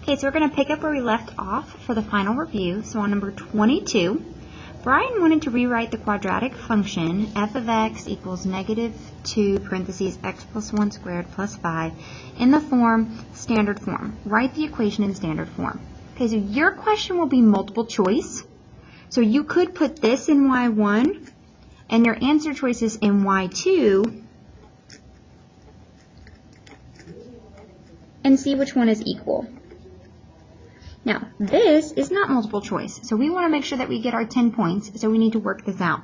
Okay, so we're going to pick up where we left off for the final review. So on number 22, Brian wanted to rewrite the quadratic function f of x equals negative 2 parentheses x plus 1 squared plus 5 in the standard form. Write the equation in standard form. Okay, so your question will be multiple choice. So you could put this in y1 and your answer choices in y2 and see which one is equal. Now, this is not multiple choice, so we want to make sure that we get our 10 points, so we need to work this out.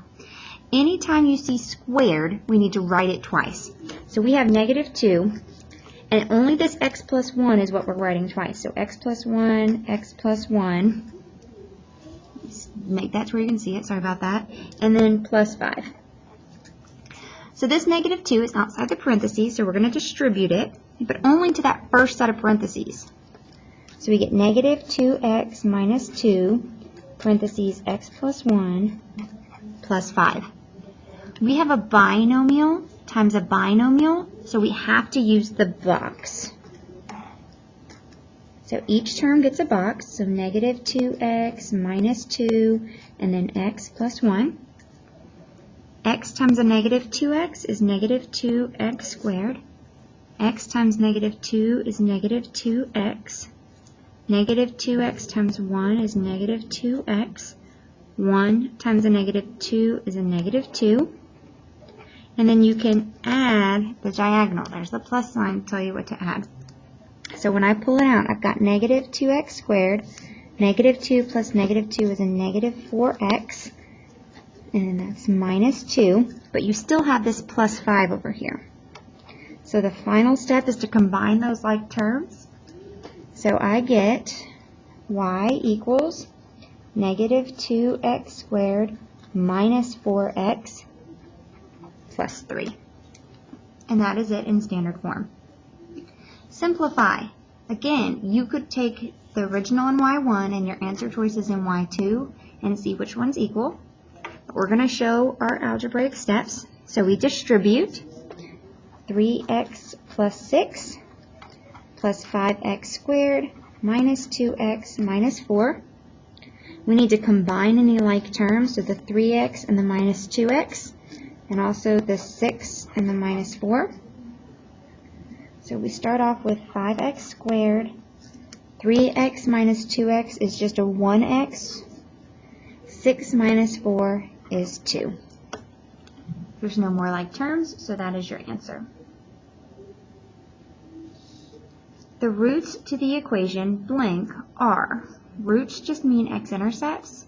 Anytime you see squared, we need to write it twice. So we have negative 2, and only this x plus 1 is what we're writing twice. So x plus 1, make that to where you can see it, sorry about that, and then plus 5. So this negative 2 is outside the parentheses, so we're going to distribute it, but only to that first set of parentheses. So we get negative 2x minus 2, parentheses x plus 1, plus 5. We have a binomial times a binomial, so we have to use the box. So each term gets a box, so negative 2x minus 2, and then x plus 1. X times a negative 2x is negative 2x squared. X times negative 2 is negative 2x. Negative 2x times 1 is negative 2x. 1 times a negative 2 is a negative 2. And then you can add the diagonal. There's the plus sign to tell you what to add. So when I pull it out, I've got negative 2x squared. Negative 2 plus negative 2 is a negative 4x. And that's minus 2. But you still have this plus 5 over here. So the final step is to combine those like terms. So I get y equals negative 2x squared minus 4x plus 3. And that is it in standard form. Simplify. Again, you could take the original in y1 and your answer choices in y2 and see which one's equal. But we're going to show our algebraic steps. So we distribute 3x plus 6 plus 5x squared minus 2x minus 4. We need to combine any like terms, so the 3x and the minus 2x, and also the 6 and the minus 4. So we start off with 5x squared. 3x minus 2x is just a 1x. 6 minus 4 is 2. There's no more like terms, so that is your answer. The roots to the equation blank are, roots just mean x-intercepts.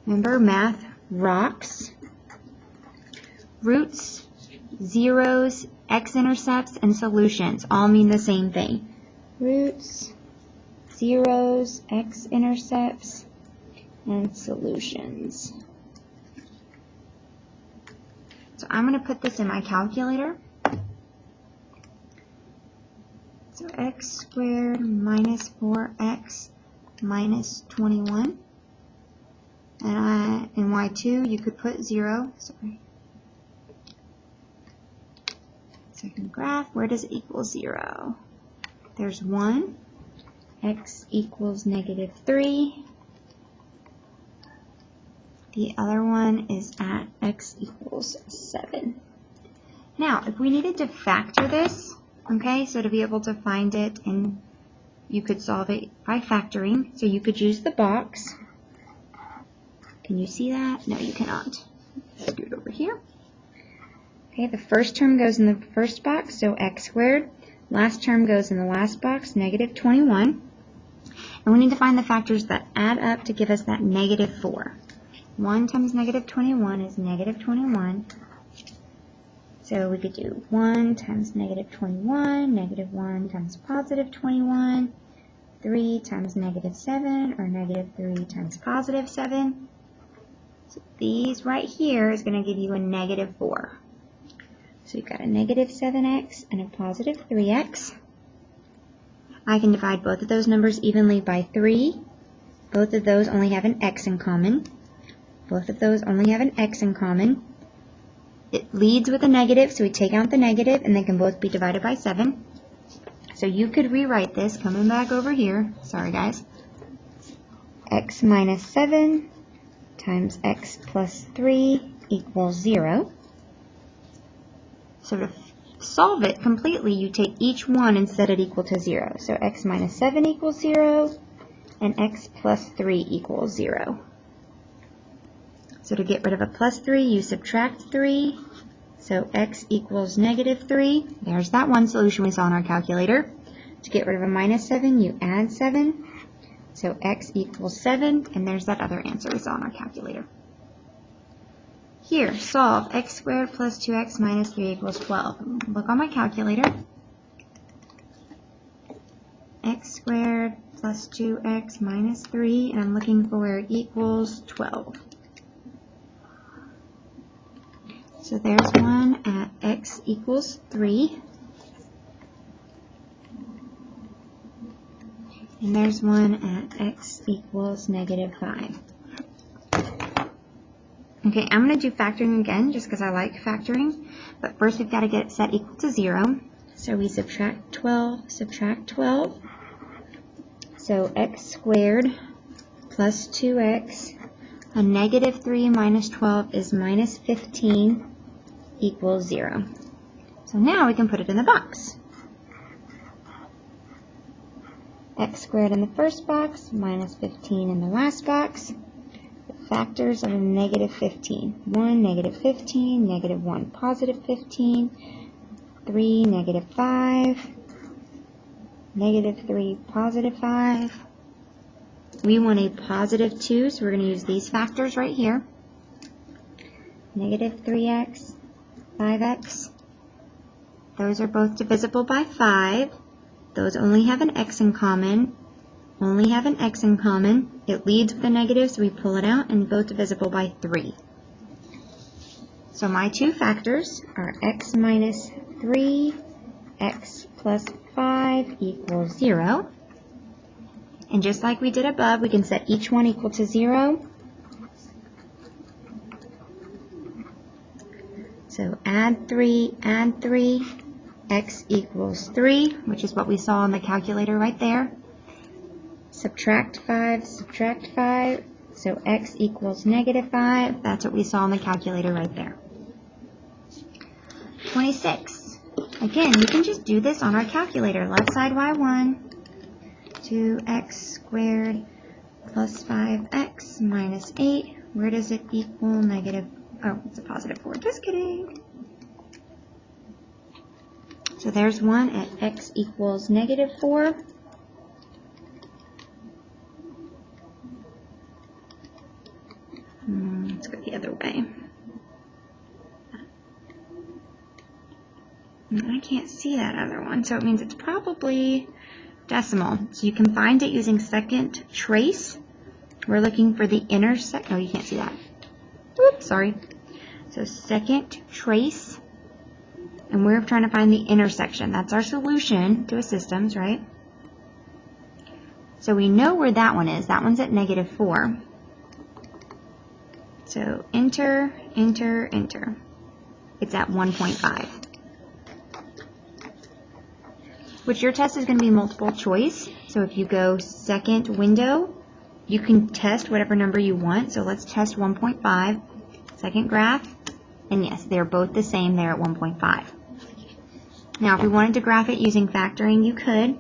Remember, math rocks. Roots, zeros, x-intercepts, and solutions all mean the same thing. Roots, zeros, x-intercepts, and solutions. So I'm going to put this in my calculator. So x squared minus 4x minus 21. And in y2 you could put 0. Sorry. Second graph, where does it equal 0? There's 1. X equals negative 3. The other one is at x equals 7. Now, if we needed to factor this, okay, so to be able to find it, and you could solve it by factoring. So you could use the box. Can you see that? No, you cannot. Let's do it over here. Okay, the first term goes in the first box, so x squared. Last term goes in the last box, negative 21. And we need to find the factors that add up to give us that negative 4. 1 times negative 21 is negative 21. So we could do 1 times negative 21, negative 1 times positive 21, 3 times negative 7, or negative 3 times positive 7. So these right here is going to give you a negative 4. So you've got a negative 7x and a positive 3x. I can divide both of those numbers evenly by 3. Both of those only have an x in common. Both of those only have an x in common. It leads with a negative, so we take out the negative, and they can both be divided by 7. So you could rewrite this, coming back over here, sorry guys, x minus 7 times x plus 3 equals 0. So to solve it completely, you take each one and set it equal to 0. So x minus 7 equals 0, and x plus 3 equals 0. So to get rid of a plus 3, you subtract 3. So x equals negative 3. There's that one solution we saw in our calculator. To get rid of a minus 7, you add 7. So x equals 7, and there's that other answer we saw in our calculator. Here, solve x squared plus 2x minus 3 equals 12. Look on my calculator. X squared plus 2x minus 3, and I'm looking for where it equals 12. So there's one at x equals 3. And there's one at x equals negative 5. Okay, I'm going to do factoring again just because I like factoring. But first we've got to get it set equal to 0. So we subtract 12, subtract 12. So x squared plus 2x, a negative 3 minus 12 is minus 15 equals 0. So now we can put it in the box. X squared in the first box, minus 15 in the last box. The factors of a negative 15. 1, negative 15, negative 1, positive 15, 3, negative 5, negative 3, positive 5. We want a positive 2, so we're going to use these factors right here. Negative 3x, 5x. Those are both divisible by 5. Those only have an x in common. Only have an x in common. It leads with a negative, so we pull it out, and both divisible by 3. So my two factors are x minus 3, x plus 5 equals 0. And just like we did above, we can set each one equal to 0. So add 3, x equals 3, which is what we saw in the calculator right there. Subtract 5, so x equals negative 5. That's what we saw in the calculator right there. 26. Again, you can just do this on our calculator. Left side y1, 2x squared plus 5x minus 8. Where does it equal negative? Oh, it's a positive 4. Just kidding. So there's one at x equals negative 4. Let's go the other way. I can't see that other one, so it means it's probably decimal. So you can find it using second trace. We're looking for the intersection. Oh, you can't see that. Oops, sorry. So second trace, and we're trying to find the intersection. That's our solution to a systems, right? So we know where that one is. That one's at negative 4. So enter, enter, enter. It's at 1.5. Which your test is going to be multiple choice. So if you go second window, you can test whatever number you want. So let's test 1.5. Second graph. And yes, they're both the same there at 1.5. Now, if we wanted to graph it using factoring, you could.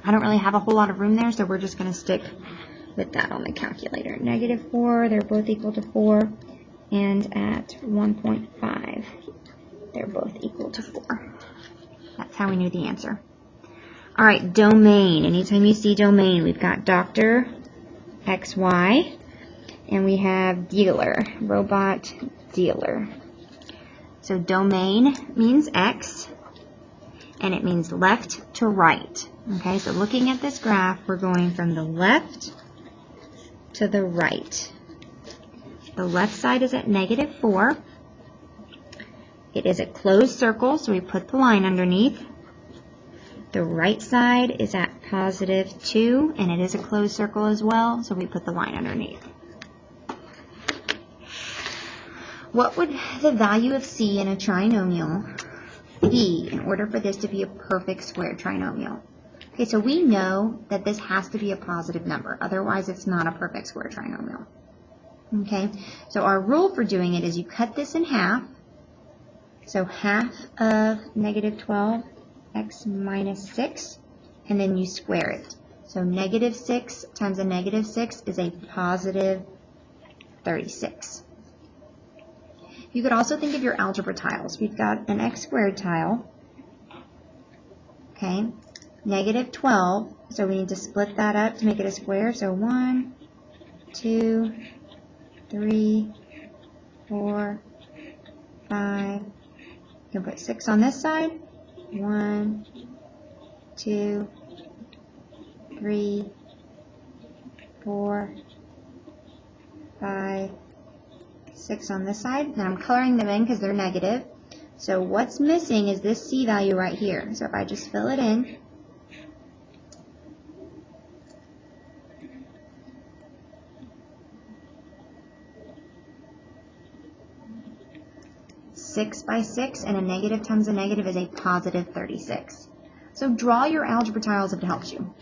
I don't really have a whole lot of room there, so we're just going to stick with that on the calculator. Negative 4, they're both equal to 4. And at 1.5, they're both equal to 4. That's how we knew the answer. All right, domain. Anytime you see domain, we've got doctor, XY, and we have dealer, robot, dealer. So domain means X, and it means left to right. Okay, so looking at this graph, we're going from the left to the right. The left side is at negative 4. It is a closed circle, so we put the line underneath. The right side is at positive 2, and it is a closed circle as well, so we put the line underneath. What would the value of C in a trinomial b in order for this to be a perfect square trinomial? Okay, so we know that this has to be a positive number, otherwise it's not a perfect square trinomial. Okay, so our rule for doing it is you cut this in half. So half of negative 12x minus 6, and then you square it. So negative 6 times a negative 6 is a positive 36. You could also think of your algebra tiles. We've got an x squared tile, okay, negative 12, so we need to split that up to make it a square. So 1, 2, 3, 4, 5. You can put 6 on this side. 1, 2, 3, 4, 5, 6 on this side. And I'm coloring them in because they're negative. So what's missing is this c value right here. So if I just fill it in, (6 by 6) and a negative times a negative is a positive 36. So draw your algebra tiles if it helps you.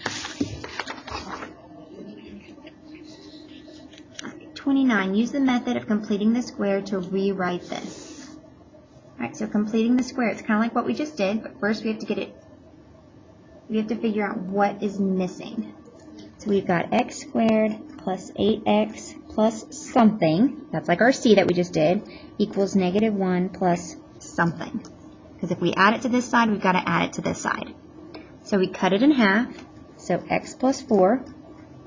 29. Use the method of completing the square to rewrite this. Alright, so completing the square, it's kind of like what we just did, but first we have to figure out what is missing. So we've got x squared plus 8x plus something, that's like our c that we just did, equals negative 1 plus something. Because if we add it to this side, we've got to add it to this side. So we cut it in half, so x plus 4,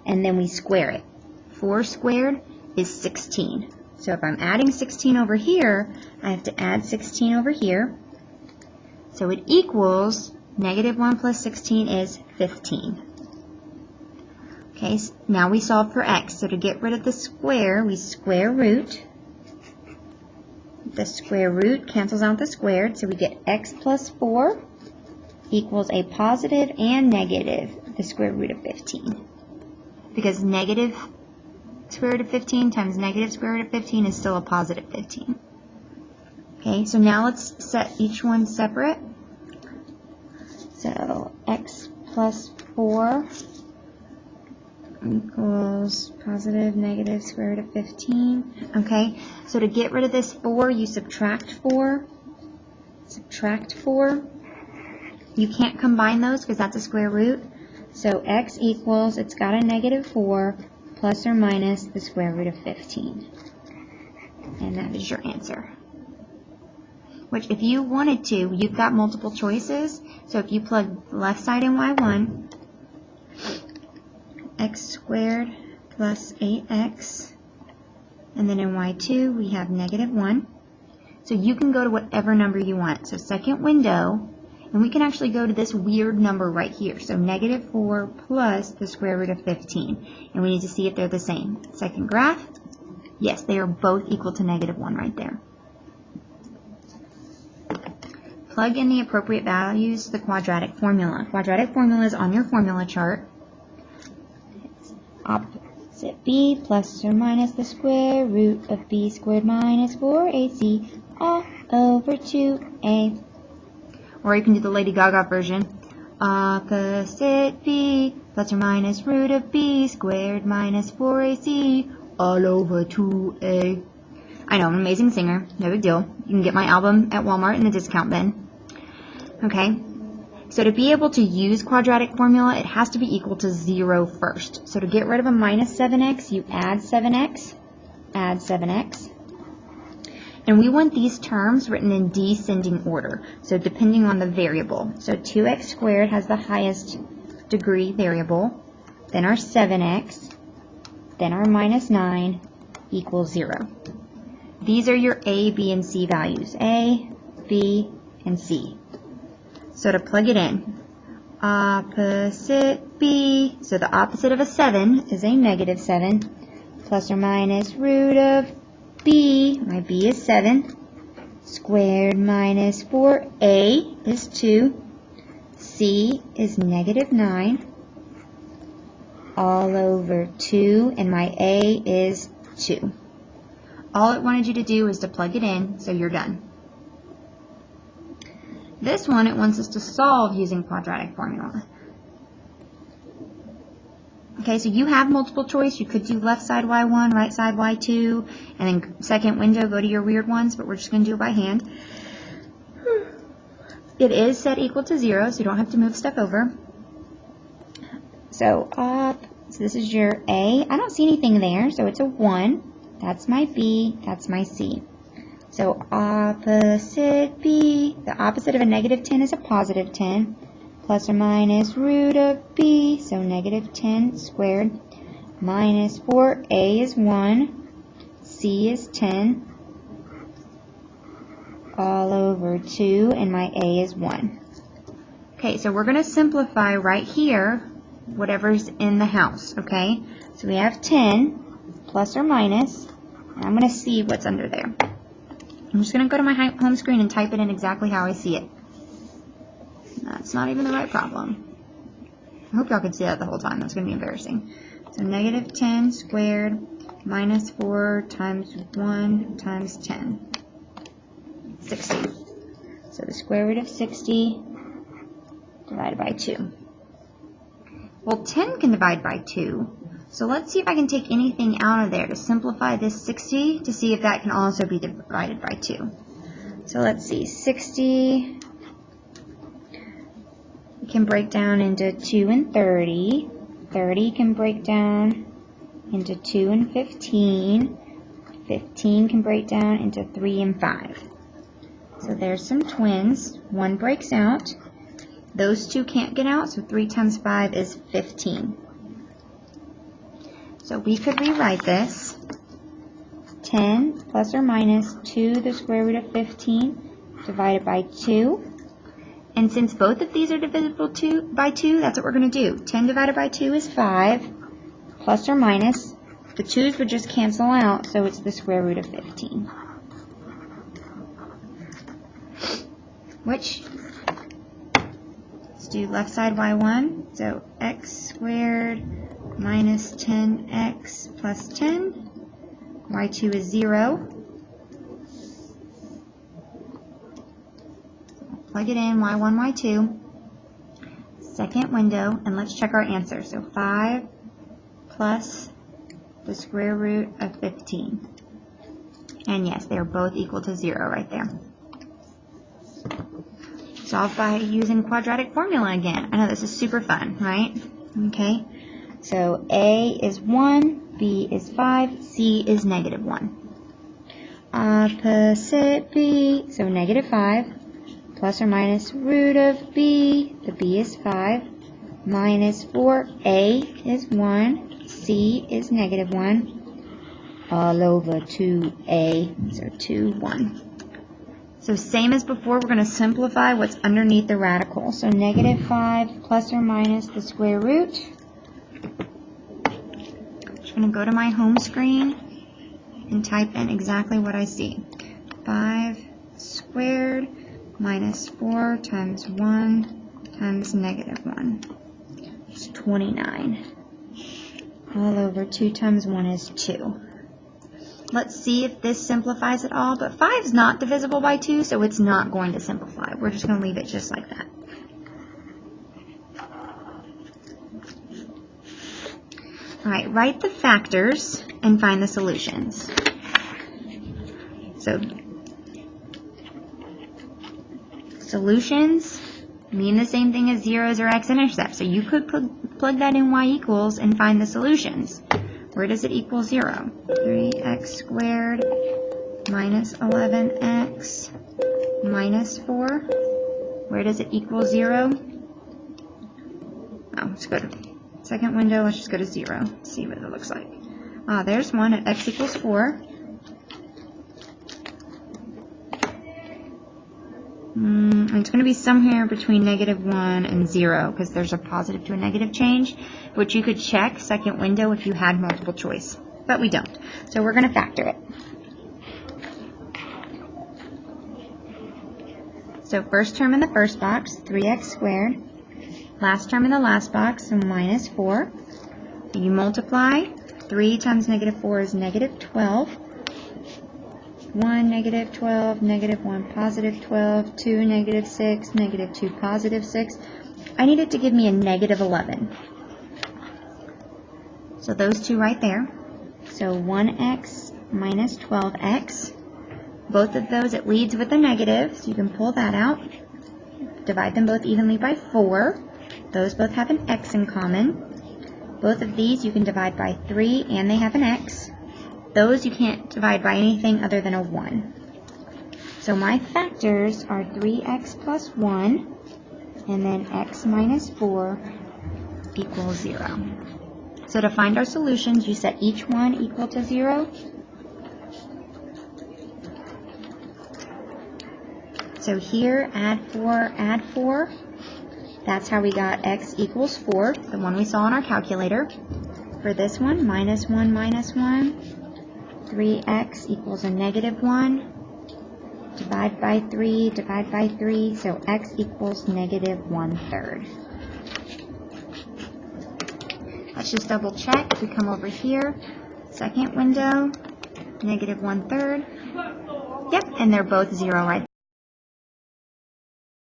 and then we square it. 4 squared is 16. So if I'm adding 16 over here, I have to add 16 over here. So it equals negative 1 plus 16 is 15. Okay, so now we solve for x. So to get rid of the square, we square root. The square root cancels out the squared, so we get x plus 4 equals a positive and negative, the square root of 15. Because negative square root of 15 times negative square root of 15 is still a positive 15. Okay, so now let's set each one separate. So x plus 4 equals positive negative square root of 15. Okay, so to get rid of this 4, you subtract 4. Subtract 4. You can't combine those because that's a square root. So x equals, it's got a negative 4 plus or minus the square root of 15. And that is your answer. Which if you wanted to, you've got multiple choices. So if you plug left side in y1, x squared plus 8x, and then in y2 we have negative 1. So you can go to whatever number you want. So second window, and we can actually go to this weird number right here. So negative 4 plus the square root of 15. And we need to see if they're the same. Second graph, yes, they are both equal to negative 1 right there. Plug in the appropriate values to the quadratic formula. Quadratic formula is on your formula chart. It's opposite b plus or minus the square root of b squared minus 4ac all over 2a. Or you can do the Lady Gaga version. Opposite b plus or minus root of b squared minus 4ac all over 2a. I know, I'm an amazing singer. No big deal. You can get my album at Walmart in the discount bin. Okay, so to be able to use quadratic formula, it has to be equal to 0 first. So to get rid of a minus 7x, you add 7x, add 7x. And we want these terms written in descending order, so depending on the variable. So 2x squared has the highest degree variable, then our 7x, then our minus 9 equals 0. These are your a, b, and c values, a, b, and c. So to plug it in, opposite b, so the opposite of a 7 is a negative 7, plus or minus root of b, my b is 7, squared minus 4a is 2, c is negative 9, all over 2, and my a is 2. All it wanted you to do is to plug it in, so you're done. This one, it wants us to solve using quadratic formula. Okay, so you have multiple choice. You could do left side y1, right side y2, and then second window, go to your weird ones, but we're just going to do it by hand. It is set equal to 0, so you don't have to move stuff over. So up, so this is your A. I don't see anything there, so it's a 1. That's my B, that's my C. So opposite B, the opposite of a negative 10 is a positive 10. Plus or minus root of B, so negative 10 squared, minus 4, A is 1, C is 10, all over 2, and my A is 1. Okay, so we're going to simplify right here whatever's in the house, okay? So we have 10 plus or minus, and I'm going to see what's under there. I'm just going to go to my home screen and type it in exactly how I see it. That's not even the right problem. I hope y'all could see that the whole time. That's going to be embarrassing. So negative 10 squared minus 4 times 1 times 10. 60. So the square root of 60 divided by 2. Well, 10 can divide by 2. So let's see if I can take anything out of there to simplify this 60 to see if that can also be divided by 2. So let's see. 60 can break down into 2 and 30. 30 can break down into 2 and 15. 15 can break down into 3 and 5. So there's some twins. One breaks out. Those two can't get out, so 3 times 5 is 15. So we could rewrite this. 10 plus or minus 2 the square root of 15 divided by 2. And since both of these are divisible by 2, that's what we're going to do. 10 divided by 2 is 5, plus or minus. The 2's would just cancel out, so it's the square root of 15. Which, let's do left side y1. So x squared minus 10x plus 10. y2 is 0. Plug it in, y1, y2, second window, and let's check our answer. So 5 plus the square root of 15. And yes, they are both equal to 0 right there. Solve by using quadratic formula again. I know this is super fun, right? Okay, so A is 1, B is 5, C is negative 1. Opposite B, so negative 5. Plus or minus root of B, the B is 5, minus 4, A is 1, C is negative 1, all over 2A, so 2, 1. So same as before, we're going to simplify what's underneath the radical. So negative 5 plus or minus the square root. I'm just going to go to my home screen and type in exactly what I see. 5 squared minus 4 times 1 times negative 1 is 29. All over 2 times 1 is 2. Let's see if this simplifies at all, but 5 is not divisible by 2, so it's not going to simplify. We're just going to leave it just like that. All right, write the factors and find the solutions. So solutions mean the same thing as zeros or x-intercepts. So you could plug that in y equals and find the solutions. Where does it equal 0? 3x squared minus 11x minus 4. Where does it equal 0? Oh, let's go to second window. Let's just go to 0. See what it looks like. There's one at x equals 4. It's going to be somewhere between negative 1 and 0 because there's a positive to a negative change, which you could check second window if you had multiple choice, but we don't. So we're going to factor it. So first term in the first box, 3x squared. Last term in the last box, so minus 4. You multiply. 3 times negative 4 is negative 12. 1, negative 12, negative 1, positive 12, 2, negative 6, negative 2, positive 6. I need it to give me a negative 11. So those two right there. So 1x minus 12x. Both of those, it leads with a negative, so you can pull that out. Divide them both evenly by 4. Those both have an x in common. Both of these you can divide by 3, and they have an x. Those you can't divide by anything other than a 1. So my factors are 3x plus 1, and then x minus 4 equals 0. So to find our solutions, you set each one equal to 0. So here, add 4. That's how we got x equals 4, the one we saw in our calculator. For this one, minus 1 minus 1, 3x equals a negative 1. Divide by 3, so x equals negative 1/3. Let's just double check. We come over here, second window, negative 1/3. Yep, and they're both 0 right there.